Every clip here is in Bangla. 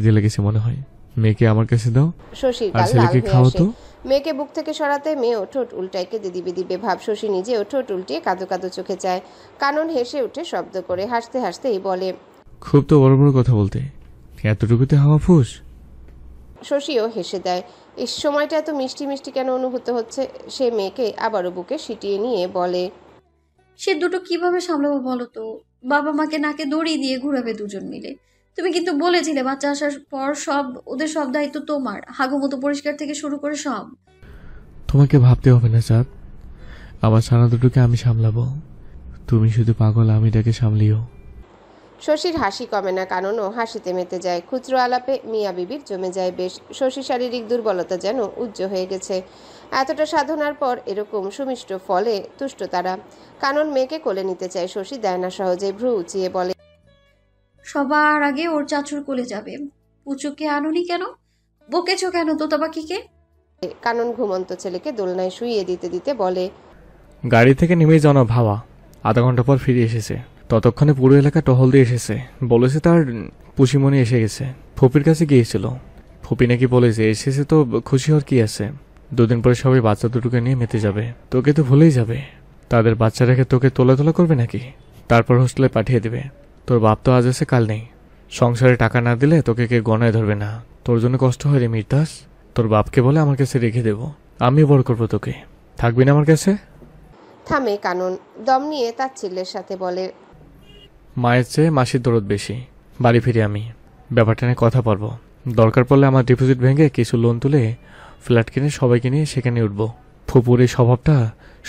দিলে গেছে মনে হয়। মেয়েকে আমার কাছে দাও। শশীর আর গাল লাল ছেলেকে হয়ে খাওয়াও আসে। তো। মেয়েকে বুক থেকে সরাতে মেয়েও ঠোঁট উল্টায় কেঁদে দিবে দিবে ভাব। শশী নিজেও ঠোঁট উল্টিয়ে কাঁদো কাঁদো চোখে চায়। কানন হেসে উঠে শব্দ করে, হাসতে হাসতেই বলে, খুব তো বড় বড় কথা বলতে, এতটুকুতে হাওয়া ফুস। শশীও হেসে দেয়। এই সময়টা এত মিষ্টি মিষ্টি কেন অনুভূত হচ্ছে? সে মেয়েকে আবারও বুকে সিটিয়ে নিয়ে বলে, সে দুটো কিভাবে সামলাবো বলো তো? বাবা মাকে নাকে দড়ি দিয়ে ঘুরাবে দুজন মিলে। তুমি কিন্তু বলেছিলে বাচ্চা আসার পর ওদের সব দায়িত্ব তোমার, হাগুমতো পরিষ্কার থেকে শুরু করে সব। তোমাকে ভাবতে হবে না চাঁদ, আমার ছানা দুটোকে আমি সামলাবো। তুমি শুধু পাগল আমিটাকে সামলিও। শশীর হাসি কমে না, কাননও হাসিতে মেতে যায়। খুচরো আলাপে মিয়া বিবির জমে যায় বেশ। শশী শারীরিক দুর্বলতা যেন উজ্জ হয়ে গেছে। এতটা সাধনার পর এরকম সুমিষ্ট ফলে তুষ্ট তারা। কানন মেয়েকে কোলে নিতে চায়, শশী দেয় না সহজে। ভ্রু উঁচিয়ে বলে, সবার আগে ওর চাচুর কোলে যাবে। পুচুকে আনুনি কেন? বকেছো কেন তোতা পাখিকে? কানন ঘুমন্ত ছেলেকে দোলনায় শুইয়ে দিতে দিতে বলে, গাড়ি থেকে নেমে যাও না ভাবা, আধা ঘন্টা পর ফিরে এসেছে। ততক্ষণে পুরো এলাকা টহল দিয়ে এসেছে। বলেছে তার পুষিমণি এসে গেছে। ফুপির কাছে গিয়েছিল। ফুপি নাকি বলেছে এসেছে তো খুশি হওয়ার কি আছে। দুদিন পরে সবাই বাচ্চা দুটোকে নিয়ে মেতে যাবে। তোকে তো ভুলেই যাবে। তাদের বাচ্চা রেখে তোকে তোলা তোলা করবে নাকি? তারপর হোস্টেলে পাঠিয়ে দেবে। তোর বাপ তো আজ আছে কাল নেই। সংসারে টাকা না দিলে তোকে কে গণায় ধরবে না। তোর জন্য কষ্ট হয় রে মির্তাস। তোর বাপকে বলে আমার কাছে রেখে দেবো, আমি বড় করবো তোকে। থাকবি না আমার কাছে? থামে কানন, দম নিয়ে তাচ্ছিল্যের সাথে বলে, মায়ের চেয়ে মাসির দরদ বেশি। বাড়ি ফিরে আমি ব্যাপারটা নিয়ে কথা পারবো। দরকার পড়লে আমার ডিপোজিট ভেঙে কিছু লোন তুলে ফ্ল্যাট কিনে সবাইকে নিয়ে সেখানে উঠবো। ফুপুর এই স্বভাবটা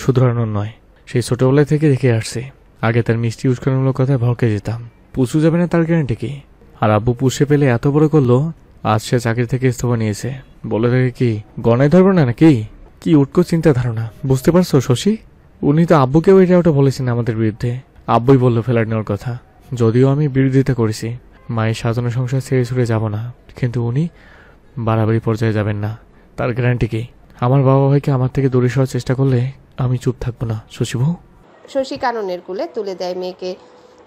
শুধরানোর নয়, সেই ছোটবেলায় থেকে দেখে আসছি। আগে তার মিষ্টি উস্কানোর কথায় ভরকে যেতাম। পুষু যাবে না তার গ্যারান্টি কি? আর আব্বু পুষে পেলে এত বড় করলো, আজ সে চাকরি থেকে ইস্তফা নিয়েছে। বলে থাকে কি গণায় ধরবো না নাকি? কি উটকো চিন্তা ধারণা, বুঝতে পারছো শশী? উনি তো আব্বুকেও এটা ওটা বলেছেন আমাদের বিরুদ্ধে। আব্বুই বললো ফ্ল্যাট নেওয়ার কথা, যদিও আমি বিরোধিতা করেছি। মায়ের সাজানো সংসার ছেড়ে ছুড়ে যাব না, কিন্তু উনি বাড়াবাড়ি পর্যায়ে যাবেন না। তার গ্যারান্টি কি? আমার বাবা ভাইকে আমার থেকে দূরে সরার চেষ্টা করলে আমি চুপ থাকবো না শশীবু। শশী কাননের কুলে তুলে দেয় মেয়েকে।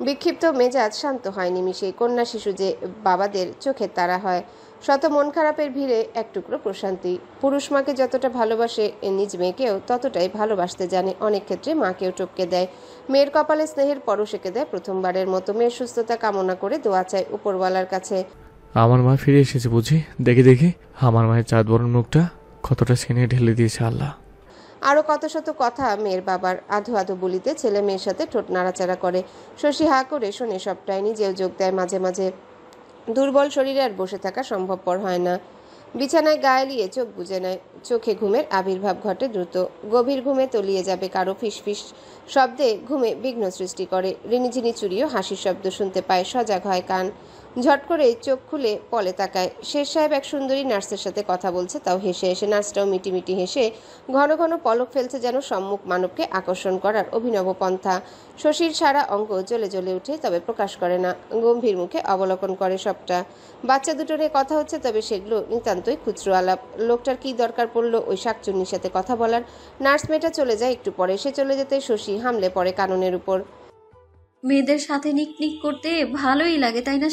বিক্ষিপ্ত মেজাজ শান্ত হয় নিমিষে। কন্যা শিশু যে বাবাদের চোখের তারা হয়। শত মন খারাপের ভিড়ে এক টুকরো প্রশান্তি। পুরুষ মাকে যতটা ভালোবাসে নিজ মেয়েকেও ততটাই ভালোবাসতে জানে। অনেক ক্ষেত্রে মাকেও টপকে দেয়। মেয়ের কপালে স্নেহের পরশ এঁকে দেয় প্রথমবারের মতো। মেয়ের সুস্থতা কামনা করে দোয়া চায় উপরওয়ালার কাছে। আমার মা ফিরে এসেছে বুঝি? দেখি দেখি আমার মায়ের চাঁদ বরণ মুখটা কতটা স্নেহে ঢেলে দিয়েছে আল্লাহ। আরও কত শত কথা মেয়ের বাবার আধো আধো বলিতে ছেলে মেয়ের সাথে ঠোঁট নাড়াচাড়া করে। শশী হা করে শোনে সবটাই, নিজেও যোগ দেয় মাঝে মাঝে। দুর্বল শরীরে আর বসে থাকা সম্ভবপর হয় না। বিছানায় গায়ে লিয়ে চোখ বুজে নেয়। চোখে ঘুমের আবির্ভাব ঘটে দ্রুত। গভীর ঘুমে তলিয়ে যাবে কারো ফিসফিস শব্দে ঘুমে বিঘ্ন সৃষ্টি করে। রিনিঝিনি চুরিও হাসির শব্দ শুনতে পায়। সজাগ হয় কান। ঝট করে চোখ খুলে পলে তাকায়। শেষ সাহেব এক সুন্দরী নার্সের সাথে কথা বলছে, তাও হেসে হেসে। নার্সটাও মিটিমিটি হেসে ঘন ঘন পলক ফেলছে, যেন সম্মুখ মানবকে আকর্ষণ করার অভিনব পন্থা। শশীর সারা অঙ্গ জ্বলে জ্বলে ওঠে, তবে প্রকাশ করে না। গম্ভীর মুখে অবলোকন করে সবটা। বাচ্চা দুটো নিয়ে কথা হচ্ছে, তবে সেগুলো নিতান্তই খুচরো আলাপ। লোকটার কি দরকার পড়লো ওই শাকচুন্নির সাথে কথা বলার? নার্স মেয়েটা চলে যায় একটু পরে। সে চলে যেতে শশী হামলে পড়ে কাননের উপর। মেয়েদের সাথে নিকনিক করতে ভালোই লাগে তাই না?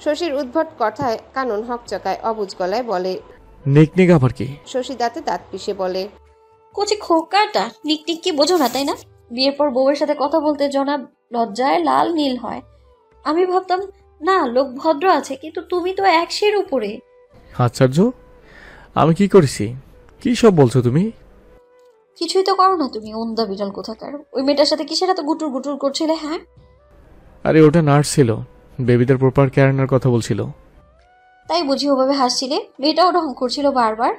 শশীর উদ্ভট কথায় কানন হকচকায়, অবুঝ গলায় বলে, নিকনিক আবার কি? শশী দাঁতে দাঁত পিষে বলে, কচি খোকাটা নিকনিক কি বোঝো না তাই না? বিয়ের পর বউয়ের সাথে কথা বলতে জনাব লজ্জায় লাল নীল হয়। আমি ভাবতাম না লোক ভদ্র আছে, কিন্তু তুমি তো একশের উপরে। আশ্চর্য, আমি কি করেছি? কি সব বলছো তুমি? কিছুই তো করো না তুমি, ওন্দা বিড়াল কোথাকার। ওই মেয়েটার সাথে কিসের এত গুটুর গুটুর করছিলে? হ্যাঁ, আরে ওটা নার্স ছিল, বেবিদের প্রপার কেয়ার নেওয়ার কথা বলছিল। তাই বুঝি ওভাবে হাসছিলে? মেয়েটাও ঢং করছিল বারবার।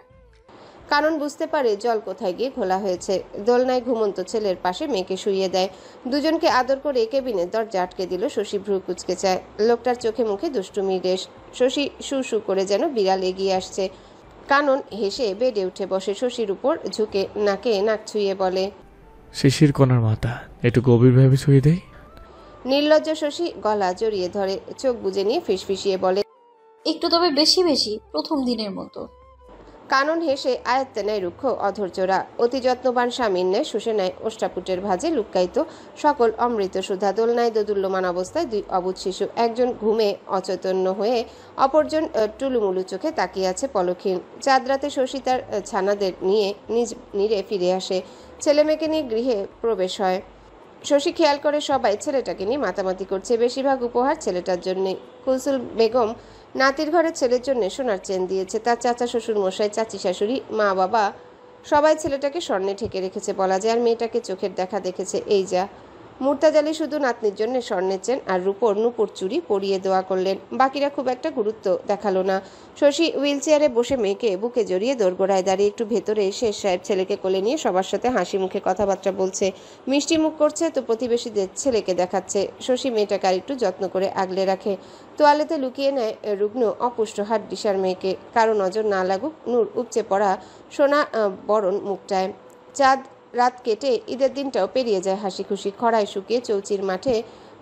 কানন বুঝতে পারে জল কোথায় গিয়ে ঘোলা হয়েছে। দোলনায় ঘুমন্ত ছেলের পাশে মেয়েকে শুইয়ে দেয়। দুজনকে আদর করে কেবিনের দরজা আটকে দিল। শশী ভ্রু কুচকে চায়। লোকটার চোখে মুখে দুষ্টুমির রেশ। শশী শু শু করে যেন বিড়াল এগিয়ে আসছে। কানন হেসে বেডে উঠে বসে। শশীর উপর ঝুঁকে নাকে নাক ছুঁয়ে বলে, শিশির কণার মাথা একটু গভীরভাবে ছুঁয়ে দেয়। নির্লজ্জ শশী গলা জড়িয়ে ধরে, চোখ বুজে নিয়ে ফিসফিসিয়ে বলে, একটু তবে বেশি বেশি, প্রথম দিনের মতো। কানন হেসে আয়ত্তে নেয় রুক্ষ অধৈর্যরা। অতি যত্নবান স্বামীর ন্যায় শুষে নেয় ওষ্ঠাপুটের ভাজে লুক্কায়িত সকল অমৃত সুধা। দোলনায় দোদুল্যমান অবস্থায় দুই অবুধ শিশু, একজন ঘুমে অচৈতন্য হয়ে অপরজন টুলুমুলু চোখে তাকিয়ে আছে পলকহীন। চাঁদ রাতে শশী তার ছানাদের নিয়ে নিজ নীরে ফিরে আসে। ছেলে মেয়েকে নিয়ে গৃহে প্রবেশ হয়। শশী খেয়াল করে সবাই ছেলেটাকে নিয়ে মাতামাতি করছে। বেশিরভাগ উপহার ছেলেটার জন্যে। কুলসুল বেগম নাতির ঘরে ছেলের জন্য সোনার চেন দিয়েছে। তার চাচা শ্বশুর মশাই, চাচি শাশুড়ি, মা বাবা সবাই ছেলেটাকে স্বর্ণে ঢেকে রেখেছে বলা যায়। আর মেয়েটাকে চোখের দেখা দেখেছে এই যা। মুর্তাজালি শুধু নাতনির জন্য স্বর্ণের চেন আর রূপোর নুপুর চুড়ি পরিয়ে দেওয়া করলেন। বাকিরা খুব একটা গুরুত্ব দেখালো না। শশী হুইল চেয়ারে বসে মেয়েকে বুকে জড়িয়ে দোরগোড়ায় দাঁড়িয়ে একটু ভেতরে শেষ সাহেব ছেলেকে কোলে নিয়ে সবার সাথে হাসি মুখে কথাবার্তা বলছে। মিষ্টি মুখ করছে তো প্রতিবেশীদের ছেলেকে দেখাচ্ছে। শশী মেয়েটাকে আর একটু যত্ন করে আগলে রাখে। তোয়ালেতে লুকিয়ে নেয় রুগ্ন অপুষ্ট হাট দিশার মেয়েকে। কারো নজর না লাগুক নূর উপচে পড়া সোনা বরণ মুখটায়। চাঁদ রাত কেটে ঈদের দিনটাও পেরিয়ে যায় হাসি খুশি। খরায় শুকিয়ে চৌচির মাঠে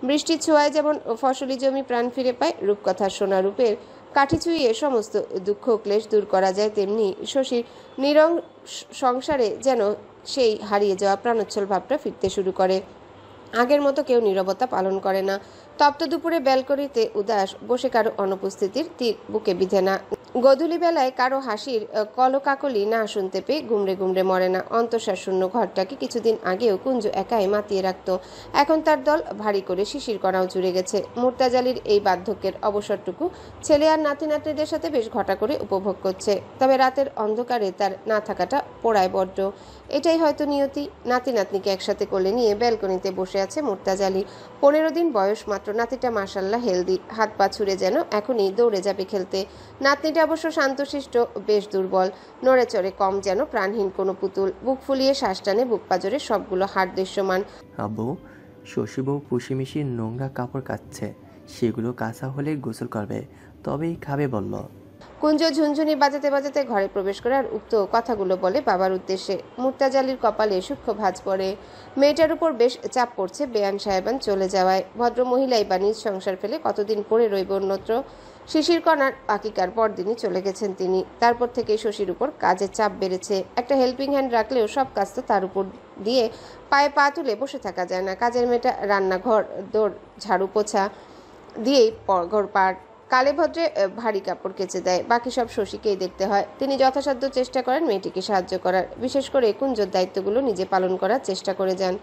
বৃষ্টির ছোঁয়ায় যেমন ফসলি জমি প্রাণ ফিরে পায়, রূপকথার সোনা রূপের কাঠি ছুঁয়ে সমস্ত দুঃখ ক্লেশ দূর করা যায়, তেমনি শশীর নিরং সংসারে যেন সেই হারিয়ে যাওয়া প্রাণোচ্ছল ভাবটা ফিরতে শুরু করে। আগের মতো কেউ নীরবতা পালন করে না। তপ্ত দুপুরে ব্যালকনিতে উদাস বসে কারো অনুপস্থিতির তীর বুকে বিধে না। গধূলি বেলায় কারো হাসির কলকাকলি না শুনতে পেয়ে গুমড়ে গুমড়ে মরে না। অন্তঃসার শূন্য ঘরটাকে কিছুদিন আগেও কুঞ্জ একাই মাতিয়ে রাখত। এখন তার দল ভারী করে শিশির কণাও জুড়ে গেছে। মুর্তাজালির এই বার্ধক্যের অবসরটুকু ছেলে আর নাতি নাতনিদের সাথে বেশ ঘটা করে উপভোগ করছে। তবে রাতের অন্ধকারে তার না থাকাটা পোড়ায় বড্ড। এটাই হয়তো নিয়তি। নাতি নাতনিকে একসাথে কোলে নিয়ে ব্যালকনিতে বসে আছে মুর্তাজালি। 15 দিন বয়স মাত্র। নাতিটা মাশাল্লাহ হেলদি, হাত পা ছুড়ে যেন এখনই দৌড়ে যাবে খেলতে। নাতনিটা অবশ্য শান্তশিষ্ট, বেশ দুর্বল, নড়ে চড়ে কম, যেন প্রাণহীন কোনো পুতুল। বুক ফুলিয়ে শ্বাস টানে, বুক পাজরে সবগুলো হাড় দৃশ্যমান। আব্বু, শশী বউ পুষিমিশি নোংরা কাপড় কাচ্ছে, সেগুলো কাঁচা হলে গোসল করবে, তবেই খাবে বলল। কুঞ্জ ঝুনঝুনি বাজাতে বাজাতে ঘরে প্রবেশ করে আর উক্ত কথাগুলো বলে বাবার উদ্দেশ্যে। মুর্তাজালির কপালে সূক্ষ্ম ভাঁজ পড়ে। মেয়েটার উপর বেশ চাপ পড়ছে বেয়ান সাহেবান চলে যাওয়ায়। ভদ্র মহিলাই বা নিজ সংসার ফেলে কতদিন পরে রইব অন্যত্র। শিশির কণার আকিকার পরদিনই চলে গেছেন তিনি। তারপর থেকে শশীর উপর কাজের চাপ বেড়েছে। একটা হেল্পিং হ্যান্ড রাখলেও সব কাজ তো তার উপর দিয়ে পায়ে পা তুলে বসে থাকা যায় না। কাজের মেয়েটা রান্নাঘর দৌড় ঝাড়ু পোছা দিয়েই ঘর পার, কালে ভদ্রে ভারী কাপড় কেচে দেয়। বাকি সব শশীকেই দেখতে হয়। তিনি যথাসাধ্য চেষ্টা করেন মেয়েটিকে সাহায্য করার, বিশেষ করে কুঞ্জর দায়িত্বগুলো নিজে পালন করার চেষ্টা করে যান।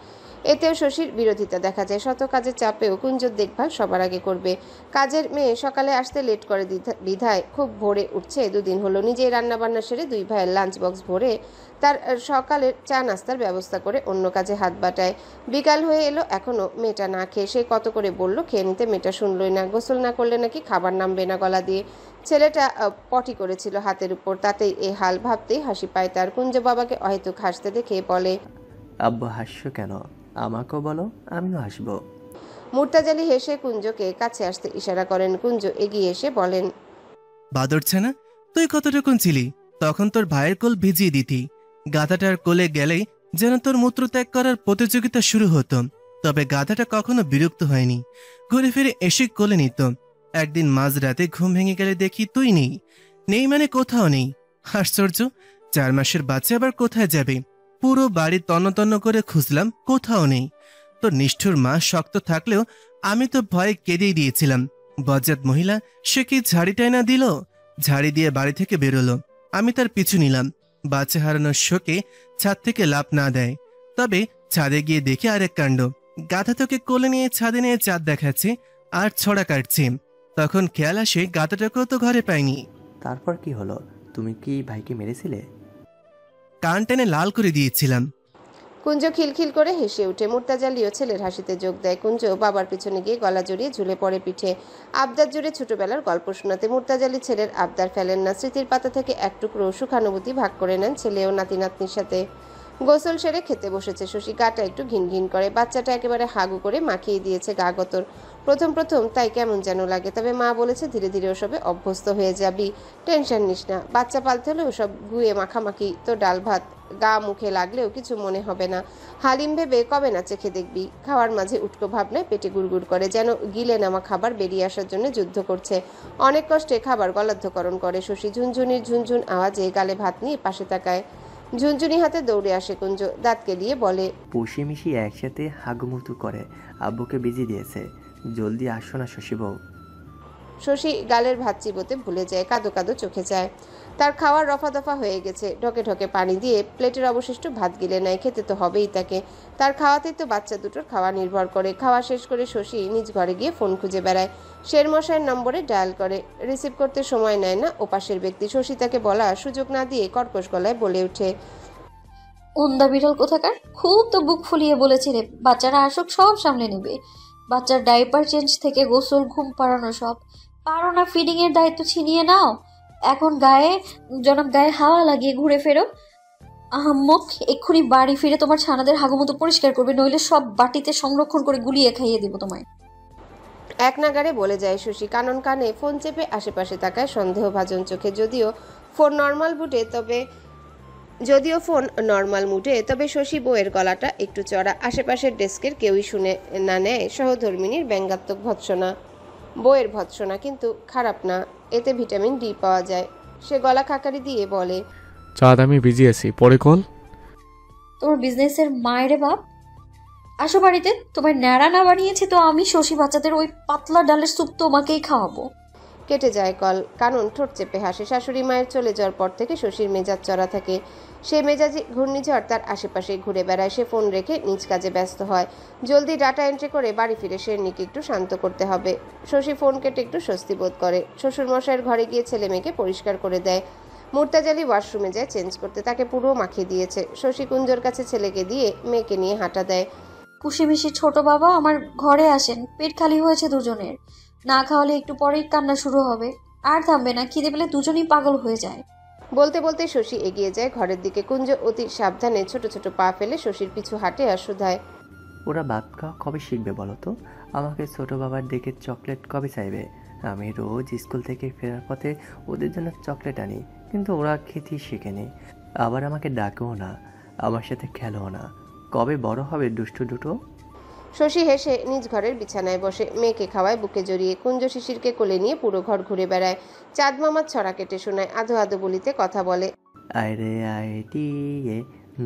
এতেও শশীর বিরোধিতা দেখা যায়। শত কাজের চাপেও কুঞ্জর দেখভাল সবার আগে করবে। কাজের মেয়ে সকালে আসতে লেট করে বিধায় খুব ভোরে উঠছে। 2 দিন হলো নিজেই রান্নাবান্না সেরে 2 ভাইয়ের লাঞ্চ বক্স ভরে তার সকালের চা নাস্তার ব্যবস্থা করে অন্য কাজে হাত বাটায়। বিকাল হয়ে এলো, এখনও মেয়েটা না খেয়ে। সে কত করে বলল খেয়ে নিতে, মেয়েটা শুনলই না। গোসল না করলে নাকি খাবার নামবে না গলা দিয়ে। ছেলেটা পটি করেছিল হাতের উপর, তাতেই এ হাল। ভাবতেই হাসি পায় তার। কুঞ্জ বাবাকে অহেতুক হাসতে দেখে বলে, আব্বু হাসছো কেন? আমাকেও বলো, আমিও হাসবো। মুর্তাজালি হেসে কুঞ্জকে কাছে আসতে ইশারা করেন। কুঞ্জ এগিয়ে এসে বলেন, বাদরছে না? তুই কতটুকুন ছিলি তখন? তোর ভাইয়ের কোল ভিজিয়ে দিতি। গাধাটার কোলে গেলেই যেন তোর মূত্রত্যাগ করার প্রতিযোগিতা শুরু হতো। তবে গাধাটা কখনো বিরক্ত হয়নি, ঘুরে ফিরে এসে কোলে নিত। একদিন মাঝরাতে ঘুম ভেঙে গেলে দেখি তুই নেই। নেই মানে কোথাও নেই। আশ্চর্য, 4 মাসের বাচ্চা আবার কোথায় যাবে? পুরো বাড়ি তন্ন তন্ন করে খুঁজলাম, কোথাও নেই। তোর নিষ্ঠুর মা শক্ত থাকলেও আমি তো ভয়ে কেঁদেই দিয়েছিলাম। বজ্জাত মহিলা, সে কি ঝাড়িটাই না দিল? ঝাড়ি দিয়ে বাড়ি থেকে বেরোলো। আমি তার পিছু নিলাম। বাচ্চা হারানোর শোকে ছাদ থেকে লাফ না দেয়। তবে ছাদে গিয়ে দেখে আরেক কাণ্ড। গাধা তোকে কোলে নিয়ে ছাদে নিয়ে চাঁদ দেখাচ্ছে আর ছড়া কাটছে। তখন খেয়াল আসে গাধাটাকেও তো ঘরে পাইনি। তারপর কি হলো? তুমি কি ভাইকে মেরেছিলে? কান টেনে লাল করে দিয়েছিলাম। কুঞ্জ খিলখিল করে হেসে ওঠে। মুর্তাজালিও ছেলের হাসিতে যোগ দেয়। কুঞ্জ বাবার পিছনে গিয়ে গলা জড়িয়ে ঝুলে পড়ে পিঠে। আবদার জুড়ে ছোটবেলার গল্প শোনাতে। মুর্তাজালি ছেলের আবদার ফেলেন না। স্মৃতির পাতা থেকে এক টুকরো সুখানুভূতি ভাগ করে নেন ছেলে ও নাতি নাতনির সাথে। গোসল সেরে খেতে বসেছে শশী। গাটা একটু ঘিন ঘিন করে। বাচ্চাটা একেবারে হাগু করে মাখিয়ে দিয়েছে গা গতর। প্রথম তাই কেমন যেন লাগে। তবে মা বলেছে ধীরে ধীরে ওসবে অভ্যস্ত হয়ে যাবি, টেনশন নিস না। বাচ্চা পালতে হলে ওসব গুয়ে মাখামাখি তো ডাল ভাত গা মুখে লাগলেও কিছু মনে হবে না। হালিম ভেবে কবে না চেখে দেখবি। খাওয়ার মাঝে উটকো ভাবনায় পেটে গুড়গুড় করে, যেন গিলে নামা খাবার বেরিয়ে আসার জন্য যুদ্ধ করছে। অনেক কষ্টে খাবার গলাধ্যকরণ করে শশী। ঝুনঝুনির ঝুনঝুন আওয়াজে গালে ভাত নিয়ে পাশে তাকায়। ঝুনঝুনি হাতে দৌড়ে আসে কুঞ্জ, দাঁত কেলিয়ে বলে, পুষি মিশি একসাথে হাগুমুতু করে আব্বুকে বিজি দিয়েছে, জলদি আসো না শশী বউ। শশী গালের ভাত চিবোতে ভুলে যায়, কাদো কাদো চোখে যায়। তার খাওয়ার রফা দফা হয়ে গেছে। ঢকে ঢকে পানি দিয়ে প্লেটের অবশিষ্ট ভাত গিলে নেয়। খেতে তো হবেই তাকে, তার খাওয়াতেই তো বাচ্চা দুটোর খাওয়া নির্ভর করে। খাওয়া শেষ করে শশী নিজ ঘরে গিয়ে ফোন খুঁজে বেড়ায়। শেরমশাইয়ের নম্বরে ডায়াল করে, রিসিভ করতে সময় নেয় না ওপাশের ব্যক্তি। শশী তাকে বলা সুযোগ না দিয়ে কর্কশ গলায় বলে ওঠে, ওন্দা বিড়াল কোথাকার, খুব তো বুক ফুলিয়ে বলেছিলে বাচ্চারা আসুক সব সামলে নেবে। বাচ্চার ডাইপার চেঞ্জ থেকে গোসল, ঘুম পাড়ানো সব পারো না, ফিডিং এর দায়িত্ব ছিনিয়ে নাও। এখন গায়ে হাওয়া লাগিয়ে ঘুরে ফেরো। আহাম্মক, এক্ষুনি বাড়ি ফিরে তোমার ছানাদের হাগুমতো পরিষ্কার করবে, নইলে সব বাটিতে সংরক্ষণ করে গুলিয়ে খাইয়ে দেবো তোমায়। এক নাগারে বলে যায় শশী। কানন কানে ফোন চেপে আশেপাশে তাকায় সন্দেহভাজন চোখে। যদিও ফোন নর্মাল মুডে, তবে শশী বউয়ের গলাটা একটু চড়া। আশেপাশের ডেস্কের কেউই শুনে না নেয় সহধর্মিনীর ব্যঙ্গাত্মক ভৎসনা। বউয়ের ভৎসনা কিন্তু খারাপ না, এতে ভিটামিন ডি পাওয়া যায়। সে গলা খাকারি দিয়ে বলে, চাঁদ আমি বিজি আছি, পরে কল। তোমার বিজনেসের মায়েরে বাপ, আসো বাড়িতে। তোমার ন্যাড়া না বানিয়েছে তো আমি শশী বাচ্চাদের ওই পাতলা ডালের স্যুপ তোমাকেই খাওয়াবো। কেটে যায় কল। কানন ঠোঁট চেপে হাসে। শাশুড়ি মায়ের চলে যাওয়ার পর থেকে শশীর মেজাজ চড়া থাকে। সে মেজাজি ঘূর্ণিঝড় তার আশেপাশে ঘুরে বেড়ায়। সে ফোন রেখে নিজ কাজে ব্যস্ত হয়। জলদি ডাটা এন্ট্রি করে বাড়ি ফিরে শেরনিকে একটু শান্ত করতে হবে। শশী ফোন কেটে একটু স্বস্তি বোধ করে। শ্বশুরমশাইয়ের ঘরে গিয়ে ছেলে মেয়েকে পরিষ্কার করে দেয়। মুর্তাজালি ওয়াশরুমে যায় চেঞ্জ করতে, তাকে পুরো মাখিয়ে দিয়েছে। শশী কুঞ্জর কাছে ছেলেকে দিয়ে মেয়েকে নিয়ে হাঁটা দেয়। খুশি ছোট বাবা আমার ঘরে আসেন, পেট খালি হয়েছে দুজনের। না খাওয়ালে একটু পরেই কান্না শুরু হবে, আর থামবে না। খিদে পেলে দুজনেই পাগল হয়ে যায়। বলতে বলতে শশী এগিয়ে যায় ঘরের দিকে। কুঞ্জ অতি সাবধানে ছোট ছোট পা ফেলে শশীর পিছু হাঁটে আর শুধায়, ওরা ভাত খাওয়া কবে শিখবে বলো তো? আমাকে ছোট বাবার ডেকে চকলেট কবে চাইবে? আমি রোজ স্কুল থেকে ফেরার পথে ওদের জন্য চকলেট আনি, কিন্তু ওরা খেতেই শেখেনি। আবার আমাকে ডাকেও না, আমার সাথে খেলেও না। কবে বড় হবে দুষ্টু দুটো? শশী হেসে নিজ ঘরের বিছানায় বসে মেয়েকে খাওয়ায় বুকে জড়িয়ে। কুঞ্জ শিশিরকে কোলে নিয়ে পুরো ঘর ঘুরে বেড়ায়। চাঁদ মামার ছড়া কেটে শোনায়, আধো আধো বলিতে কথা বলে। আয়রে আয় দিয়ে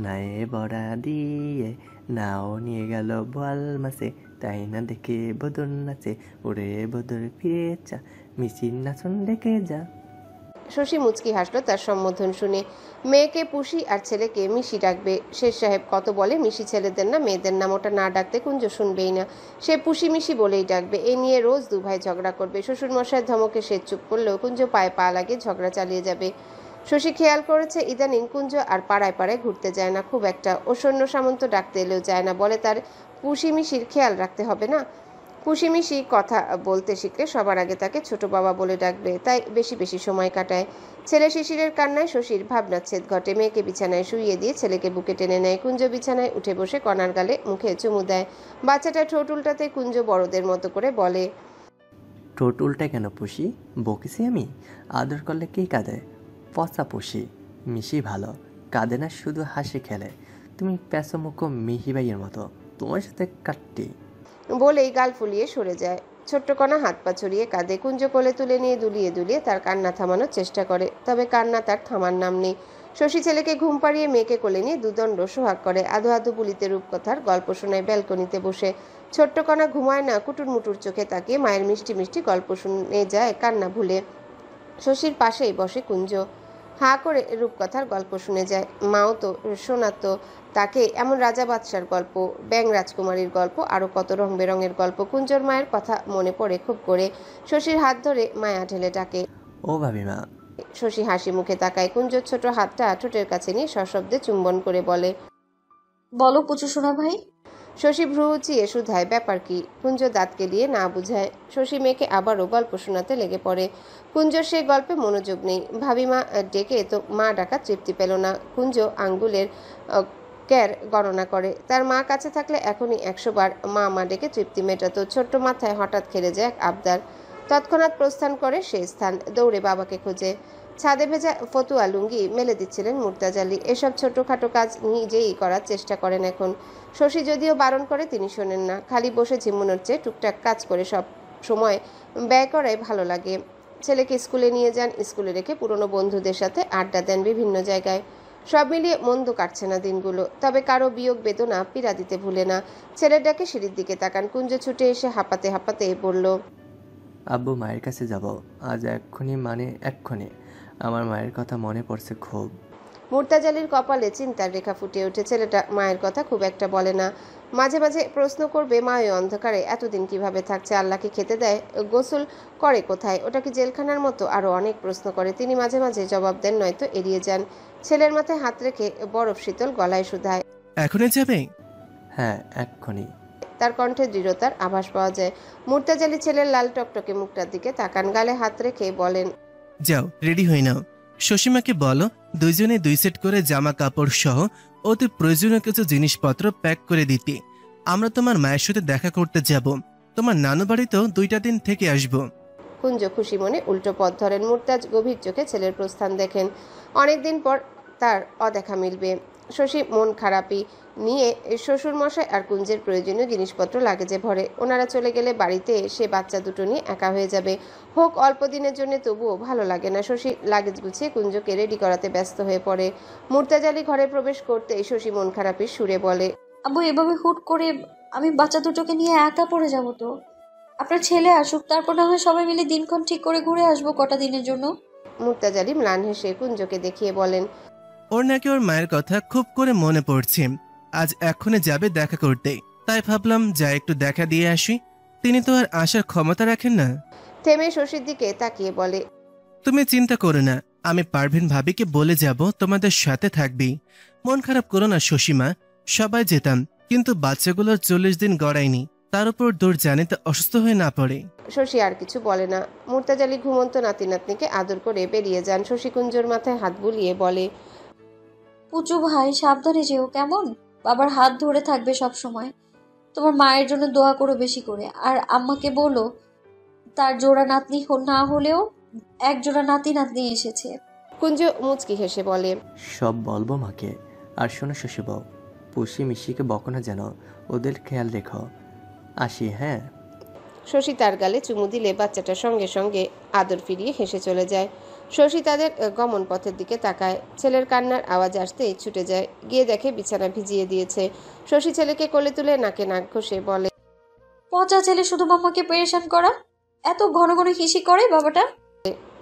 নায়ে বড়া দিয়ে, নাও নিয়ে গেল বোয়াল মাছে, তাই না দেখে বদর নাচে, ওরে বদর ফিরে যা, মিচির নাচন ডেকে যা। শশী মুচকি হাসলো তার সম্বোধন শুনে। মেয়েকে পুষি আর ছেলেকে মিশি ডাকবে। শেষ সাহেব কত বলে মিশি ছেলেদের না মেয়েদের নাম, ওটা না ডাকতে কুঞ্জ শুনবেই না। সে পুষি মিশি বলেই ডাকবে। এ নিয়ে রোজ দু ভাই ঝগড়া করবে। শ্বশুরমশাইয়ের ধমকে সে চুপ করলেও কুঞ্জ পায়ে পা লাগিয়ে ঝগড়া চালিয়ে যাবে। শশী খেয়াল করেছে ইদানিং কুঞ্জ আর পাড়ায় পাড়ায় ঘুরতে যায় না খুব একটা। ও সৈন্য সামন্ত ডাকতে এলেও যায় না, বলে তার পুষি মিশির খেয়াল রাখতে হবে না। পুষিমিশি কথা বলতে শিখলে সবার আগে তাকে ছোট বাবা বলে ডাকবে, তাই বেশি বেশি সময় কাটায়। ছেলে শিশিরের কান্নায় শশীর ভাবনাচ্ছেদ ঘটে। মেয়েকে বিছানায় শুইয়ে দিয়ে ছেলেকে বুকে টেনে নেয়। কুঞ্জ বিছানায় উঠে বসে কণার গালে মুখে চুমু দেয়। বাচ্চাটা ঠোঁট উল্টাতে কুঞ্জ বড়দের মতো করে বলে, ঠোঁট উল্টা কেন পুষি? বকেছি আমি? আদর করলে কে কাঁদে? পচা পুষি। মিশি ভালো কাঁদে না, শুধু হাসি খেলে। তুমি প্যাঁচমুখো মিহিবাইয়ের মতো, তোমার সাথে কাটটি। বলেই গাল ফুলিয়ে সরে যায়। ছোট্ট কণা হাত পা ছড়িয়ে কাঁদে। কুঞ্জ কোলে তুলে নিয়ে দুলিয়ে দুলিয়ে তার কান্না থামানোর চেষ্টা করে, তবে কান্না তার থামার নাম নেই। শশী ছেলেকে ঘুম পাড়িয়ে মেয়েকে কোলে নিয়ে দুদণ্ড সোহাগ করে। আধো আধো বুলিতে রূপকথার গল্প শোনায় ব্যালকনিতে বসে। ছোট্ট কণা ঘুমায় না, কুটুর মুটুর চোখে তাকিয়ে মায়ের মিষ্টি মিষ্টি গল্প শুনে যায় কান্না ভুলে। শশীর পাশেই বসে কুঞ্জ, হাঁ করে রূপকথার গল্প শুনে যায়। মাও তো শোনাতো তাকে এমন রাজা বাদশার গল্প, ব্যাং রাজকুমারীর গল্প, আরও কত রং বেরঙের গল্প। কুঞ্জর মায়ের কথা মনে পড়ে খুব করে। শশীর হাত ধরে মায়া ঢেলে ডাকে, ও ভাবিমা। শশী হাসি মুখে তাকায়। কুঞ্জর ছোট হাতটা ঠোঁটের কাছে নিয়ে সশব্দে চুম্বন করে বলে, বলো পুচু সোনা ভাই। শশী ভ্রু উঁচিয়ে শুধায়, ব্যাপার কি? কুঞ্জ দাঁত কেলিয়ে না বুঝায়। শশী মেয়েকে আবারও গল্প শোনাতে লেগে পড়ে। কুঞ্জর সেই গল্পে মনোযোগ নেই। ভাবিমা ডেকে তো মা ডাকা তৃপ্তি পেল না। কুঞ্জ আঙ্গুলের ক্যার গণনা করে। তার মা কাছে থাকলে এখনই 100 বার মা মা ডেকে তৃপ্তি মেটাতো। ছোট্ট মাথায় হঠাৎ খেলে যায় এক আবদার। তৎক্ষণাৎ প্রস্থান করে সেই স্থান, দৌড়ে বাবাকে খোঁজে। ছাদে ভেজা ফতুয়া লুঙ্গি মেলে দিচ্ছিলেন মুর্তাজা আলী। এসব ছোটখাটো কাজ নিজেই করার চেষ্টা করেন এখন। শশী যদিও বারণ করে তিনি শোনেন না। খালি বসে ঝিমুনোর চেয়ে টুকটাক কাজ করে সব সময় ব্যয় করাই ভালো লাগে। ছেলেকে স্কুলে নিয়ে যান, স্কুলে রেখে পুরনো বন্ধুদের সাথে আড্ডা দেন বিভিন্ন জায়গায়। সব মিলিয়ে মন্দ কাটছে না দিনগুলো। তবে কারো বিয়োগ বেদনা পীড়া দিতে ভুলে না। ছেলের ডাকে সিঁড়ির দিকে তাকান। কুঞ্জ ছুটে এসে হাঁপাতে হাঁপাতে বলল, আব্বু মায়ের কাছে যাব আজ এক্ষুনি, মানে এক্ষুনি। আমার মায়ের কথা মনে পড়ছে খুব। মুর্তাজা আলীর কপালে চিন্তার রেখা ফুটে ওঠে। ছেলেটা মায়ের কথা খুব একটা বলে না। মাঝে মাঝে প্রশ্ন করবে, মা ওই অন্ধকারে এতদিন কিভাবে থাকছে, আল্লাহকে খেতে দেয়, গোসল করে কোথায়, ওটা কি জেলখানার মতো? আরও অনেক প্রশ্ন করে। তিনি মাঝে মাঝে জবাব দেন, নয়তো এড়িয়ে যান। ছেলের মাথায় হাত রেখে বরফ শীতল গলায় শুধায়, এখনই যাবে? হ্যাঁ এক্ষুনি। তার কণ্ঠে দৃঢ়তার আভাস পাওয়া যায়। মুর্তাজা আলী ছেলের লাল টকটকে মুখটার দিকে তাকান। গালে হাত রেখে বলেন, যাও রেডি হয়ে নাও। শশীমাকে বলো দুইজনে 2 সেট করে জামা কাপড় সহ অতি প্রয়োজনীয় কিছু জিনিসপত্র প্যাক করে দিতে। আমরা তোমার মায়ের সাথে দেখা করতে যাব। তোমার নানু বাড়িতেও 2টা দিন থেকে আসবো। কুঞ্জ খুশি মনে উল্টো পথ ধরেন। মুর্তাজ গভীর চোখে ছেলের প্রস্থান দেখেন। অনেকদিন পর তার অদেখা মিলবে। শশী মন খারাপি নিয়ে শ্বশুর মশাই আর কুঞ্জের প্রয়োজনীয় জিনিসপত্র লাগেজে ভরে। ওনারা চলে গেলে বাড়িতে সে বাচ্চা দুটো নিয়ে একা হয়ে যাবে। হোক অল্প দিনের জন্য, তবুও ভালো লাগে না। শশী লাগেজ গুছিয়ে কুঞ্জকে রেডি করাতে ব্যস্ত হয়ে পড়ে। মুর্তাজা আলী ঘরে প্রবেশ করতেই শশী মন খারাপির সুরে বলে, আব্বু এভাবে হুট করে আমি বাচ্চা দুটোকে নিয়ে একা পড়ে যাব তো? আপনার ছেলে আসুক, তারপর না হয় সবাই মিলে দিনক্ষণ ঠিক করে ঘুরে আসবো কটা দিনের জন্য। মুর্তাজা আলী ম্লান হেসে কুঞ্জকে দেখিয়ে বলেন, ওর নাকি ওর মায়ের কথা খুব করে মনে পড়ছে। আজ এক্ষুনি যাবে দেখা করতে, তাই ভাবলাম যা একটু দেখা দিয়ে আসি। তিনি তো আর আসার ক্ষমতা রাখেন না। থেমে শশীর দিকে তাকিয়ে বলে, তুমি চিন্তা করো না, আমি পারভিন ভাবিকে বলে যাব তোমাদের সাথে থাকবি। মন খারাপ করো না শশীমা, সবাই যেতাম, কিন্তু বাচ্চাগুলোর 40 দিন গড়ায়নি, তার উপর দৌড় জানিতে অসুস্থ হয়ে না পড়ে। শশী আর কিছু বলে না। মুর্তাজা আলী ঘুমন্ত নাতি নাতনিকে আদর করে বেরিয়ে যান। শশী কুঞ্জর মাথায় হাত বুলিয়ে বলে, পুচু ভাই সাবধানে যেও কেমন? বাবার হাত ধরে থাকবে সব সময়। তোমার মায়ের জন্য দোয়া করো বেশি করে। আর আম্মাকে বলো তার জোড়া নাতনি না হলেও 1 জোড়া নাতি নাতনি এসেছে। কুঞ্জ মুচকি হেসে বলে, সব বলবো মাকে। আর শোনো শশী বউ, পুষি মিশিকে বকো না যেন, ওদের খেয়াল রেখো। আসি হ্যাঁ। শশী তার গালে চুমু দিলে বাচ্চাটা সঙ্গে সঙ্গে আদর ফিরিয়ে হেসে চলে যায়। শশী তাদের গমন পথের দিকে তাকায়। ছেলের কান্নার আওয়াজ আসতেই ছুটে যায়। গিয়ে দেখে বিছানা ভিজিয়ে দিয়েছে। শশী ছেলেকে কোলে তুলে নাকে নাক ঘষে বলে, পচা ছেলে শুধু মাম্মাকে পেরেশান করা। এত ঘন ঘন হিসি করে বাবাটা।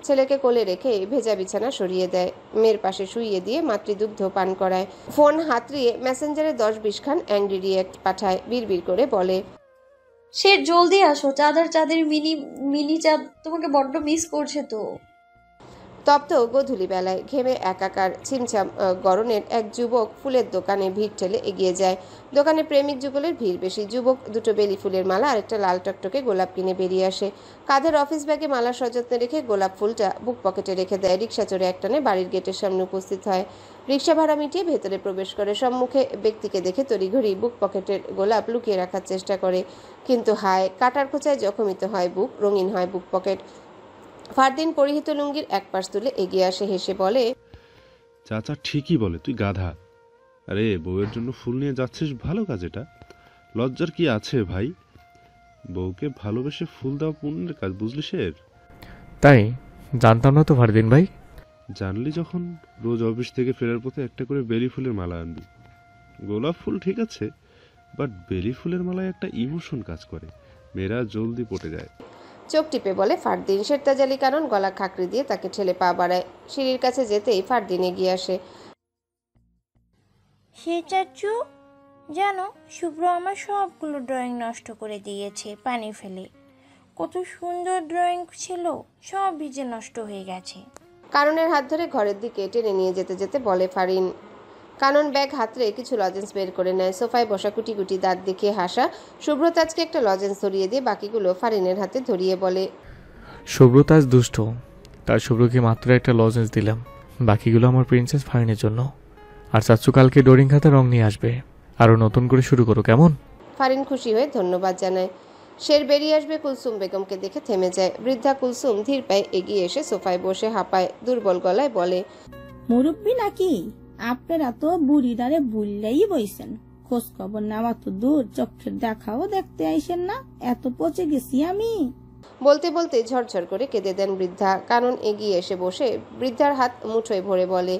ছেলেকে কোলে রেখে ভেজা বিছানা সরিয়ে দেয়। মেয়ের পাশে শুইয়ে দিয়ে মাতৃদুগ্ধ পান করায়। ফোন হাতড়িয়ে মেসেঞ্জারে 10-20 খান অ্যাংরি রিয়েক্ট পাঠায়। বিড়বিড় করে বলে, সে জলদি আসো, চাঁদের মিনি মিনি চাঁদ তোমাকে বড্ড মিস করছে তো। তপ্ত গোধূলি বেলায় ঘেমে একাকার ছিমছাম গরনের এক যুবক ফুলের দোকানে ভিড় ঠেলে এগিয়ে যায়। দোকানে প্রেমিক যুগলের ভিড় বেশি। যুবক দুটো বেলি ফুলের মালা আর একটা লাল টকটকে গোলাপ কিনে বেরিয়ে আসে। কাঁধের অফিস ব্যাগে মালা সযত্নে রেখে গোলাপ ফুলটা বুক পকেটে রেখে দেয়। রিক্সা চড়ে একটানে বাড়ির গেটের সামনে উপস্থিত হয়। রিক্সা ভাড়া মিটিয়ে ভেতরে প্রবেশ করে। সম্মুখে ব্যক্তিকে দেখে তড়িঘড়ি বুক পকেটের গোলাপ লুকিয়ে রাখার চেষ্টা করে। কিন্তু হায়, কাটার খোঁচায় জখমিত হয় বুক, রঙিন হয় বুক পকেট। ফারদিন পরিহিত লুঙ্গির এক পাশ তুলে এগিয়ে আসে, হেসে বলে, চাচা ঠিকই বলে, তুই গাধা। আরে বউয়ের জন্য ফুল নিয়ে যাচ্ছিস, ভালো কাজ এটা। লজ্জার কি আছে ভাই? বউকে ভালোবেসে ফুল দেওয়া পুণ্যের কাজ, বুঝলি শের? তাই জানতাম না তো ফারদিন ভাই। জানলি যখন রোজ অফিস থেকে ফেরার পথে একটা করে বেলি ফুলের মালা আনবি। গোলাপ ফুল ঠিক আছে, বাট বেলি ফুলের মালায় একটা ইমোশন কাজ করে, মেয়েরা জলদি পটে যায়। চোখ টিপে বলে ফারদিন। শেরতাজ আলী কারণ গলা খাকড়ি দিয়ে তাকে ঠেলে পা বাড়ায়। সিঁড়ির কাছে যেতেই ফারদিন এগিয়ে আসে। সে চাচু, জানো শুভ্র আমার সবগুলো ড্রয়িং নষ্ট করে দিয়েছে পানি ফেলে। কত সুন্দর ড্রয়িং ছিল, সব ভিজে নষ্ট হয়ে গেছে। কাননের হাত ধরে ঘরের দিকে টেনে নিয়ে যেতে যেতে বলে ফারিন। কানন ব্যাগ হাতড়ে কিছু লজেন্স বের করে নেয়। সোফায় বসা কুটি কুটি দাঁত দেখিয়ে হাসা শুভ্রতাজকে একটা লজেন্স ধরিয়ে দিয়ে বাকিগুলো ফারিনের হাতে ধরিয়ে বলে, শুভ্রতাজ দুষ্ট, তার শুভ্রকে মাত্র একটা লজেন্স দিলাম, বাকিগুলো আমার প্রিন্সেস ফারিনের জন্য। আর চাচ্চু কালকে ডোরিং খাতা রং নিয়ে আসবে, আরও নতুন করে শুরু করো কেমন? ফারিন খুশি হয়ে ধন্যবাদ জানায়। শের বেরিয়ে আসবে কুলসুম বেগমকে দেখে থেমে যায়। বৃদ্ধা কুলসুম ধীর পায়ে এগিয়ে এসে সোফায় বসে হাঁপায়, দুর্বল গলায় বলে, মুরব্বী নাকি? আপনারা তো বুড়িদারে বুললেই বইছেন, খোঁজ খবর নেওয়া তো দূর, চোখের দেখাও দেখতে আইসেন না। এত পচে গেছি আমি। বলতে বলতে ঝরঝর করে কেঁদে দেন বৃদ্ধা। কানন এগিয়ে এসে বসে বৃদ্ধার হাত মুঠোয় ভরে বলে,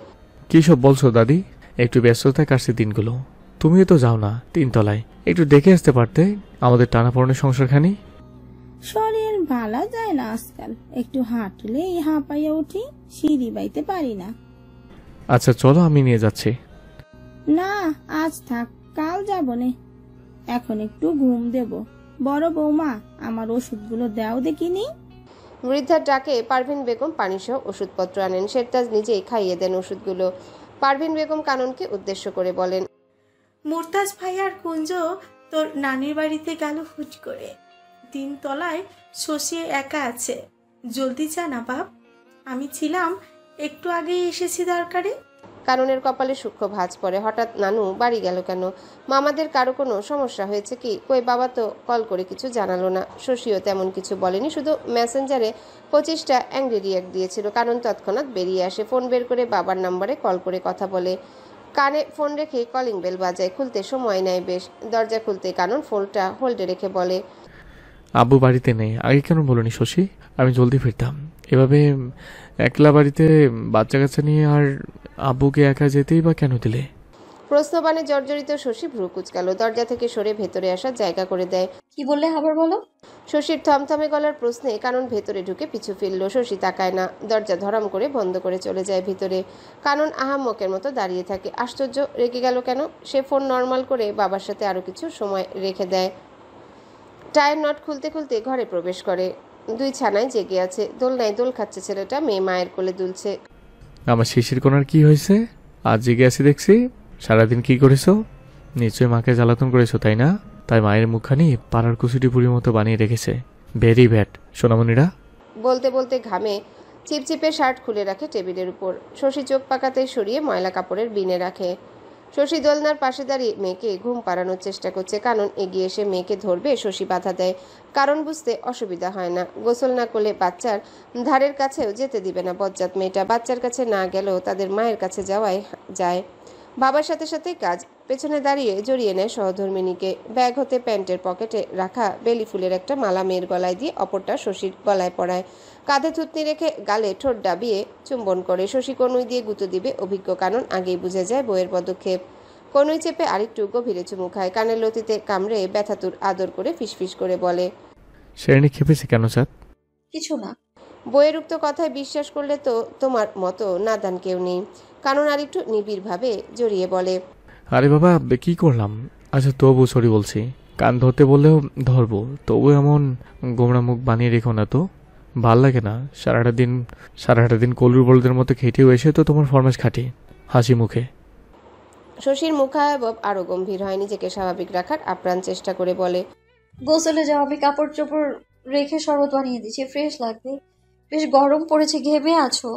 কি সব বলছো দাদি? একটু ব্যস্ততায় কাটছে দিনগুলো। তুমিও তো যাও না তিনতলায়, একটু দেখে আসতে পারতে আমাদের টানাপড়নের সংসারখানি। শরীর ভালো যায় না আজকাল, একটু হাঁটলেই হাঁপাইয়া উঠি, সিঁড়ি বাইতে পারি না। আচ্ছা চলো, আমি নিয়ে যাচ্ছি। না, আজ থাক, কাল যাব নে। এখন একটু ঘুম দেব। বড় বৌমা, আমার ওষুধগুলো দাও দেখিনি। বৃদ্ধার ডাকে পারভিন বেগম পানিসহ ওষুধপত্র আনেন। শেরতাজ নিজেই খাইয়ে দেন ওষুধগুলো। পারভিন বেগম কাননকে উদ্দেশ্য করে বলেন, মুরতাজ ভাই আর কুঞ্জ তোর নানির বাড়িতে গেল হুট করে। 3 তলায় শশী একা আছে, জলদি যা না বাপ। আমি ছিলাম, একটু আগেই এসেছি দরকারে। কাননের কপালে সূক্ষ্ম ভাঁজ পড়ে। হঠাৎ নানু বাড়ি গেল কেন? মামাদের কারো কোনো সমস্যা হয়েছে কি? কই বাবা তো কল করে কিছু জানালো না। শশীও তেমন কিছু বলেনি, শুধু মেসেঞ্জারে 25টা অ্যাংরি রিয়াক্ট দিয়েছিল। কানন তৎক্ষণাৎ বেরিয়ে আসে, ফোন বের করে বাবার নাম্বারে কল করে কথা বলে। কানে ফোন রেখে কলিং বেল বাজায়। খুলতে সময় নেয় বেশ। দরজা খুলতে কানন ফোনটা হোল্ডে রেখে বলে, আব্বু বাড়িতে নেই। আগে কেন বলনি শশী? আমি জলদি ফিরতাম। এভাবে একলা বাড়িতে বাচ্চা কাচ্চা নিয়ে আর আব্বুকে একা যেতেই বা কেন দিলে? প্রশ্নবাণে জর্জরিত শশী ভ্রু কুচকালো। দরজা থেকে সরে ভেতরে আসার জায়গা করে দেয়। কি বললে আবার বলো? শশীর থমথমে গলার প্রশ্নে কানন ভেতরে ঢুকে পিছু ফিরল। শশী তাকায় না, দরজা ধরাম করে বন্ধ করে চলে যায় ভিতরে। কানন আহাম্মকের মতো দাঁড়িয়ে থাকে। আশ্চর্য, রেগে গেল কেন? সে ফোন নর্মাল করে বাবার সাথে আরো কিছু সময় রেখে দেয়। টায়ার নট খুলতে খুলতে ঘরে প্রবেশ করে। 2 ছানায় জেগে আছে। দোলনায় দোল খাচ্ছে ছেলেটা, মেয়ে মায়ের কোলে দুলছে। আমার শিশির কোনার কি হয়েছে? আজ জেগে আছি দেখছি। সারাদিন কি করেছো? নিশ্চয়ই মাকে জ্বালাতন করেছো, তাই না? তাই মায়ের মুখখানি পাড়ার কুচুটি পুরীর মতো বানিয়ে রেখেছে। ভেরি ব্যাড সোনামণিরা। বলতে বলতে ঘামে চিপচিপে শার্ট খুলে রাখে টেবিলের উপর। শশী চোখ পাকাতে সরিয়ে ময়লা কাপড়ের বিনে রাখে। শশী দোলনার পাশে দাঁড়িয়ে মেয়েকে ঘুম পাড়ানোর চেষ্টা করছে। কানন এগিয়ে এসে মেয়েকে ধরবে, শশী বাধা দেয়। কারণ বুঝতে অসুবিধা হয় না। গোসল না করলে বাচ্চার ধারের কাছেও যেতে দিবে না বজ্জাত মেয়েটা। বাচ্চার কাছে না গেলেও তাদের মায়ের কাছে যাওয়াই যায়। বাবার সাথে সাথে কাজ। পেছনে দাঁড়িয়ে জড়িয়ে নেয় সহধর্মিনীকে। ব্যাগ হতে প্যান্টের পকেটে রাখা বেলি ফুলের একটা মালা মেয়ের গলায় দিয়ে অপরটা শশীর গলায় পড়ায়। কাঁধে থুতনি রেখে গালে ঠোঁট ডাবিয়ে চুম্বন করে। শশী কনুই দিয়ে গুঁতো দিবে। অভিজ্ঞ কানন আগেই বুঝে যায় বইয়ের পদক্ষেপ। কনুই চেপে আরেকটু গভীরে চুমু খায়। কানের লতিতে কামড়ে ব্যথাতুর আদর করে ফিসফিস করে বলে, শেরানি খেপেছে কেন চাঁদ? কিছু না। বইয়ের উক্ত কথায় বিশ্বাস করলে তো তোমার মতো নাদান কেউ নেই। কানন আরেকটু নিবিড়ভাবে জড়িয়ে বলে, আরে বাবা, কি করলাম? আচ্ছা তবু সরি বলছি। কান ধরতে বললেও ধরবো, তবু এমন গোমরা মুখ বানিয়ে রেখো না তো। ভাল লাগে না সারাটা দিন কলুর বলদের মতো খেটেও এসে তো তোমার ফরমাস খাটি হাসি মুখে। শশীর মুখাবয়ব আরো গম্ভীর হয়। নিজেকে স্বাভাবিক রাখার আপ্রাণ চেষ্টা করে বলে, গোসলে যাও, আমি কাপড় চোপড় রেখে শরবত বানিয়ে দিচ্ছি, ফ্রেশ লাগবে। বেশ গরম পড়েছে, ঘেমে আছো।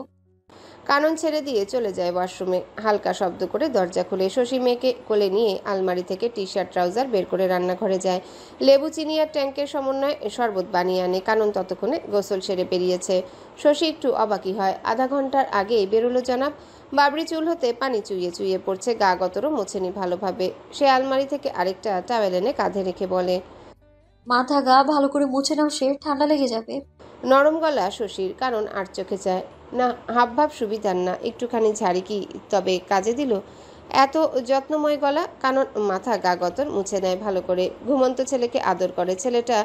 কানন ছেড়ে দিয়ে চলে যায় ওয়াশরুমে। হালকা শব্দ করে দরজা খুলে শশী মেয়েকে কোলে নিয়ে আলমারি থেকে টি শার্ট ট্রাউজার বের করে রান্নাঘরে যায়। লেবু চিনি আর ট্যাঙ্কের সমন্বয়ে শরবত বানিয়ে আনে। কানন ততক্ষণে গোসল সেরে বেরিয়েছে। শশী একটু অবাকি হয়। আধা ঘন্টার আগেই বেরোলো জনাব। বাবরি চুল হতে পানি চুইয়ে চুইয়ে পড়ছে, গা গতরও মোছেনি ভালোভাবে। সে আলমারি থেকে আরেকটা টাওয়েল এনে কাঁধে রেখে বলে, মাথা গা ভালো করে মুছে নাও, সে ঠান্ডা লেগে যাবে। নরম গলা শশীর। কানন আর চোখে যায় না। হাবভাব সুবিধার না, একটুখানি ঝাড়ি কি তবে কাজে দিল? এত যত্নময় গলা। কানন মাথা গা গতর মুছে নেয় ভালো করে। ঘুমন্ত ছেলেকে আদর করে। ছেলেটা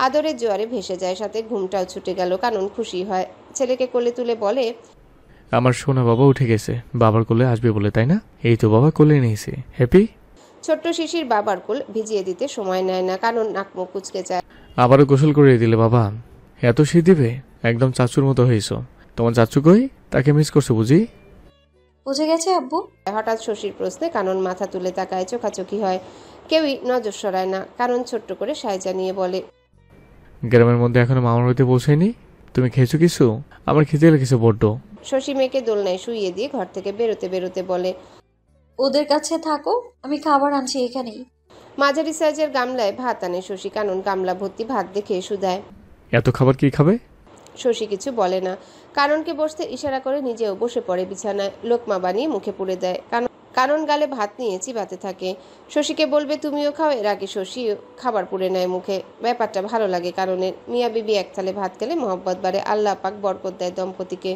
আদরের জোয়ারে ভেসে যায়, সাথে ঘুমটাও ছুটে গেল। কানন খুশি হয়। ছেলেকে কোলে তুলে বলে, আমার সোনা বাবা উঠে গেছে, বাবার কোলে আসবে বলে, তাই না? এই তো বাবা কোলে নিয়েছে। হ্যাপি? ছোট্ট শিশির বাবার কোল ভিজিয়ে দিতে সময় নেয় না। কানন নাক মুখ কুচকে যায়। আবারও গোসল করে দিলে বাবা? এত শীত দিবে? একদম চাচুর মতো হয়েছো। তোমার চাচু কই? তাকে মিস করছো বুঝি? বুঝে গেছে আব্বু। হঠাৎ শশীর প্রশ্নে কানন মাথা তুলে তাকায়। চোখাচোখি হয়। কেউই নজর সরায় না। কানন ছোট্ট করে সায় জানিয়ে বলে, গ্রামের মধ্যে এখনো মামার বাড়িতে পৌঁছায়নি? তুমি খেয়েছো কিছু? আমার খিদে লেগেছে বড্ড। শশী মেয়েকে দোলনায় শুইয়ে দিয়ে ঘর থেকে বেরোতে বেরোতে বলে, ওদের কাছে থাকো, আমি খাবার আনছি এখানেই। মাঝারি সাইজের গামলায় ভাত আনে শশী। কানন গামলা ভর্তি ভাত দেখে শুধায়। এত খাবার কি খাবে? শশী কিছু বলে না। কাননকে বসতে ইশারা করে নিজেও বসে পড়ে বিছানায়। লোকমা বানিয়ে মুখে পুরে দেয়। কানন গালে ভাত নিয়ে চিবাতে থাকে। শশীকে বলবে তুমিও খাও, এর আগে শশী খাবার পুড়ে নেয় মুখে। ব্যাপারটা ভালো লাগে কাননের। মিয়া বিবি এক থালে ভাত খেলে মহব্বত বাড়ে, আল্লাহ পাক বরকত দেয় দম্পতিকে।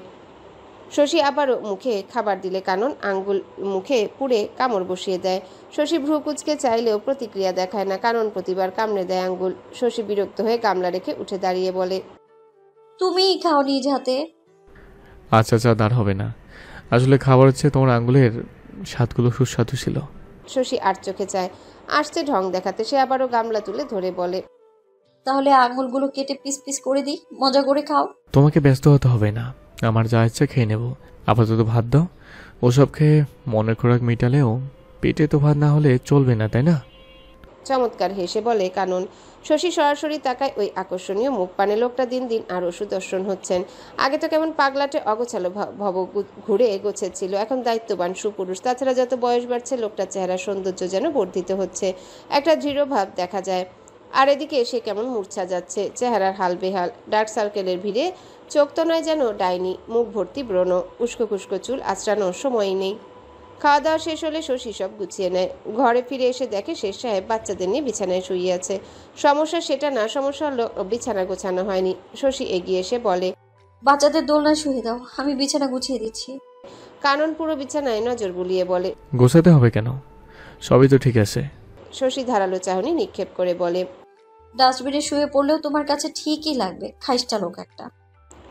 শশী আবারও মুখে খাবার দিলে কানন আঙ্গুল মুখে পুড়ে কামড় বসিয়ে দেয়। শশী ভ্রু কুচকে চাইলেও প্রতিক্রিয়া দেখায় না। কানন প্রতিবার কামড়ে দেয় আঙ্গুল। শশী বিরক্ত হয়ে গামলা রেখে উঠে দাঁড়িয়ে বলে, তুমিই খাও নিজ হাতে। আচ্ছা আচ্ছা, দাঁড় হবে না। আসলে খাবার হচ্ছে তোমার আঙ্গুলের স্বাদগুলো সুস্বাদু ছিল। শশী আর চোখে চায়, আসছে ঢং দেখাতে। সে আবারও গামলা তুলে ধরে বলে, তাহলে আঙুলগুলো কেটে পিস পিস করে দিই, মজা করে খাও। তোমাকে ব্যস্ত হতে হবে না, আমার যা ইচ্ছা খেয়ে নেব। আপাতত ভাত দাও। ওসব খেয়ে মনের খোরাক মিটালেও পেটে তো ভাত না হলে চলবে না, তাই না? চমৎকার হেসে বলে কানন। শশী সরাসরি তাকায় ওই আকর্ষণীয় মুখ পানে। লোকটা দিন দিন আরো সুদর্শন হচ্ছেন। আগে তো কেমন পাগলাটে অগোছালো ভব ঘুরে গোছেছিল, এখন দায়িত্ববান সুপুরুষ। তাছাড়া যত বয়স বাড়ছে লোকটার চেহারা সৌন্দর্য যেন বর্ধিত হচ্ছে, একটা দৃঢ় ভাব দেখা যায়। আর এদিকে সে কেমন মূর্ছা যাচ্ছে, চেহারার হাল বেহাল, ডার্ক সার্কেলের ভিড়ে চোখ তো নয় যেন ডাইনি, মুখ ভর্তি ব্রণ, উস্কো খুস্কো চুল আঁচড়ানোর সময়ই নেই। খাওয়া দাওয়া শেষ হলে শশী সব গুছিয়ে নেয়। ঘরে ফিরে এসে দেখে শেষ সাহেব বাচ্চাদের নিয়ে বিছানায় শুয়ে আছে। সমস্যা সেটা না, সমস্যা হলো বিছানা গোছানো হয়নি। শশী এগিয়ে এসে বলে, বাচ্চাদের দোলনায় শুয়ে দাও, আমি বিছানা গুছিয়ে দিচ্ছি। কানন পুরো বিছানায় নজর বুলিয়ে বলে, গোছাতে হবে কেন? সবই তো ঠিক আছে। শশী ধারালো চাহনি নিক্ষেপ করে বলে, ডাস্টবিনে শুয়ে পড়লেও তোমার কাছে ঠিকই লাগবে, খাইস্টা লোক একটা।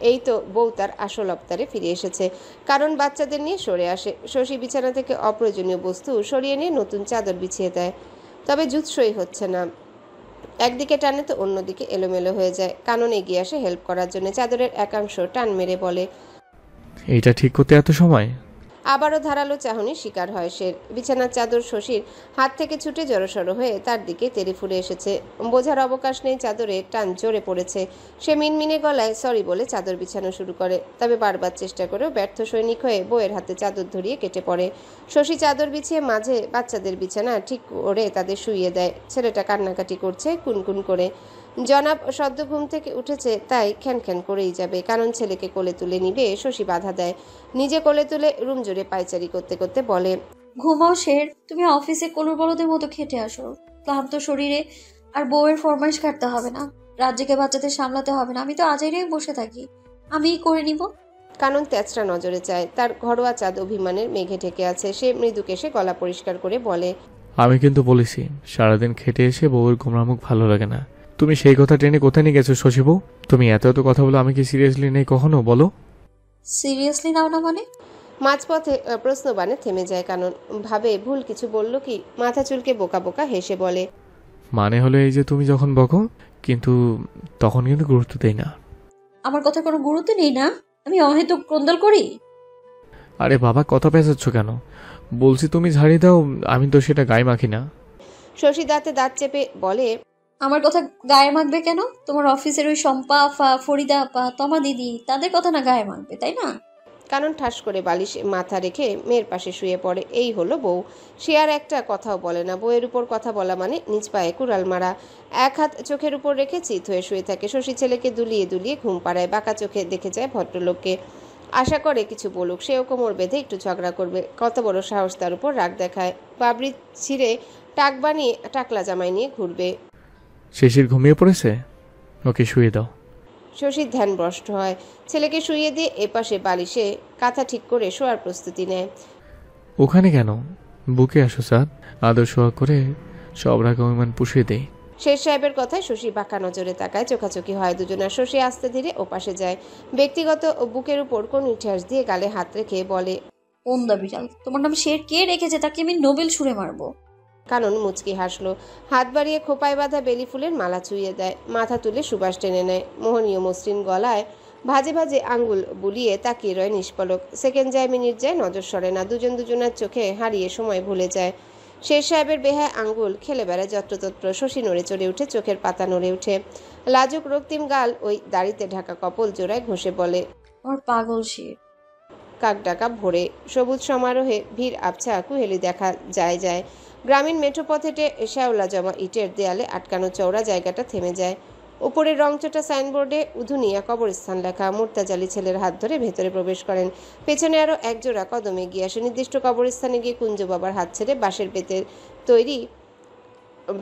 এই তো বউ তার আসল অবতারে ফিরে এসেছে। কারণ বাচ্চাদের নিয়ে সরে আসে। শশী বিছানা থেকে অপ্রয়োজনীয় বস্তু সরিয়ে নিয়ে নতুন চাদর বিছিয়ে দেয়। তবে জুৎসই হচ্ছে না, একদিকে টানে তো অন্যদিকে এলোমেলো হয়ে যায়। কানন এগিয়ে আসে হেল্প করার জন্য। চাদরের একাংশ টান মেরে বলে, এইটা ঠিক করতে এত সময়? আবারও ধারালো চাহনি শিকার হয় সে। বিছানার চাদর শশীর হাত থেকে ছুটে জড়সড় হয়ে তার দিকে তেড়ে ফুরে এসেছে। বোঝার অবকাশ নেই, চাদরে টান জোরে পড়েছে। সে মিনমিনে গলায় সরি বলে চাদর বিছানো শুরু করে। তবে বারবার চেষ্টা করেও ব্যর্থ সৈনিক হয়ে বউয়ের হাতে চাদর ধরিয়ে কেটে পড়ে। শশী চাদর বিছিয়ে মাঝে বাচ্চাদের বিছানা ঠিক করে তাদের শুইয়ে দেয়। ছেলেটা কান্নাকাটি করছে কুনকুন করে। জনাব সদ্য ঘুম থেকে উঠেছে, তাই খ্যান করেই যাবে। কারণ ছেলেকে কোলে তুলে নিবে, শশী বাধা দেয়। নিজে কোলে তুলে রুম জুড়ে পায়চারি করতে করতে বলে, ঘুমাও শের, তুমি অফিসে কলুর বলদের মতো খেটে আসো। ক্লান্ত শরীরে আর বউয়ের ফরমাইশ কাটতে হবে না, রাজ্যকে বাচ্চাদের সামলাতে হবে না। আমি তো আজাইরেই বসে থাকি, আমিই করে নিব। কানন তেজরা নজরে চায়। তার ঘরোয়া চাঁদ অভিমানের মেঘে ঢেকে আছে। সে মৃদু কেশে গলা পরিষ্কার করে বলে, আমি কিন্তু বলেছি সারাদিন খেটে এসে বউয়ের গোমরা মুখ ভালো লাগে না। তুমি সেই কথা টেনে কোথায় নিয়ে গেছো শশী বউ? তুমি এত এত কথা বলো, আমি কি সিরিয়াসলি নেই কখনো? বলো। সিরিয়াসলি নাও না মানে? মাঝপথে প্রশ্নবাণে থেমে যায় কানন। ভাবে ভুল কিছু বলল কি। মাথা চুলকে বোকা বোকা হেসে বলে, মানে হলো এই যে তুমি যখন বকো কিন্তু তখন কিন্তু গুরুত্ব দেই না। আমার কথা কোনো গুরুত্ব নেই না? আমি অহেতুক ক্রন্দল করি? আরে বাবা, কথা পেঁচাচ্ছ কেন? বলছি তুমি ঝাড়িয়ে দাও, আমি তো সেটা গায়ে মাখি না। শশী দাঁতে দাঁত চেপে বলে, আমার কথা গায়ে মাখবে কেন? তোমার অফিসের ওই শম্পা আফা, ফরিদা আপা, তমা দিদি, তাদের কথা না গায়ে মাখবে, তাই না? কানন ঠাস করে বালিশে মাথা রেখে মেয়ের পাশে শুয়ে পড়ে। এই হলো বউ। সে আর একটা কথাও বলে না। বউয়ের উপর কথা বলা মানে নিজ পায়ে কুড়াল মারা। এক হাত চোখের উপর রেখে চিত হয়ে শুয়ে থাকে। শশী ছেলেকে দুলিয়ে দুলিয়ে ঘুম পাড়ায়। বাঁকা চোখে দেখে যায় ভদ্রলোককে। আশা করে কিছু বলুক। সেও কোমর বেঁধে একটু ঝগড়া করবে। কত বড় সাহস তার উপর রাগ দেখায়। বাবরি ছিঁড়ে টাক বানিয়ে টাকলা জামাই নিয়ে ঘুরবে। শিশির ঘুমিয়ে পড়েছে, ওকে শুয়ে দাও। শশীর ধ্যান ভ্রষ্ট হয়। ছেলেকে শুইয়ে দিয়ে এপাশে বালিশে কাঁথা ঠিক করে শোয়ার প্রস্তুতি নেয়। ওখানে কেন? বুকে আসো স্যার, আদর সোয়া করে সব রাগ অভিমান পুষিয়ে দেই। শেষ সাহেবের কথায় শশী বাঁকা নজরে তাকায়। চোখাচোখি হয় দুজনের। শশী আস্তে ধীরে ওপাশে যায়। ব্যক্তিগত বুকের উপর কোন ইতিহাস দিয়ে গালে হাত রেখে বলে, ওন্দা বিড়াল, তোমার নাম শের কে রেখেছে তাকে আমি নোবেল ছুঁড়ে মারবো। কানন মুচকি হাসলো। হাত বাড়িয়ে খোপায় বাঁধা বেলি ফুলের মালা চুইয়ে দেয়। মাথা তুলে সুবাস টেনে নেয়। মোহনীয় মসৃণ গলায় ভাজে ভাজে আঙ্গুল বুলিয়ে তাকিয়ে রয় নিষ্পলক। সেকেন্ড যায় মিনিট যায়, নজর সরে না। দুজন দুজনের চোখে হারিয়ে সময় ভুলে যায়। শের সাহেবের বেহায় আঙ্গুল খেলে বেড়ায় যত্রতত্র। শশী নড়ে চড়ে উঠে, চোখের পাতা নড়ে উঠে। লাজুক রক্তিম গাল ওই দাড়িতে ঢাকা কপল জোড়ায় ঘষে বলে, আমার পাগল শের। কাক ডাকা ভোরে। সবুজ সমারোহে ভিড় আবছা কুহেলি দেখা যায়। গ্রামীণ মেঠোপথ হেঁটে শ্যাওলা জমা ইটের দেয়ালে আটকানো চওড়া জায়গাটা থেমে যায়। উপরে রংচটা সাইনবোর্ডে উধুনিয়া কবরস্থান লেখা। মুর্তাজালি ছেলের হাত ধরে ভেতরে প্রবেশ করেন। পেছনে আরও একজোড়া কদম এগিয়ে আসে। নির্দিষ্ট কবরস্থানে গিয়ে কুঞ্জ বাবার হাত ছেড়ে বাঁশের বেতের তৈরি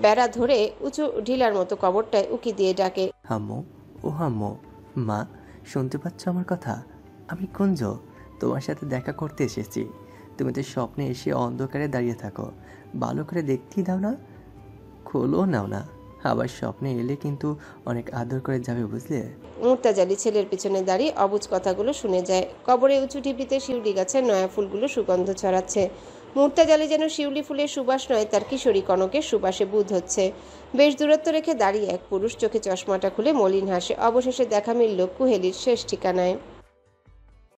বেড়া ধরে উঁচু ঢিলার মতো কবরটায় উকি দিয়ে ডাকে, হাম্মু, ও হাম্মু, মা শুনতে পাচ্ছ আমার কথা? আমি কুঞ্জ, তোমার সাথে দেখা করতে এসেছি। তুমি তো স্বপ্নে এসে অন্ধকারে দাঁড়িয়ে থাকো, ভালো করে দেখতেই দাও না, খোলো নাও না। আবার স্বপ্নে এলে কিন্তু অনেক আদর করে যাবে, বুঝলে? মুর্তাজালি ছেলের পিছনে দাঁড়িয়ে অবুঝ কথাগুলো শুনে যায়। কবরে উঁচু ঢিপিতে শিউলি গাছের নয়া ফুলগুলো সুগন্ধ ছড়াচ্ছে। মুর্তাজালি যেন শিউলি ফুলের সুবাস নয়, তার কিশোরী কনকের সুবাসে বুধ হচ্ছে। বেশ দূরত্ব রেখে দাঁড়িয়ে এক পুরুষ চোখে চশমাটা খুলে মলিন হাসে। অবশেষে দেখা মিলল কুহেলির শেষ ঠিকানায়।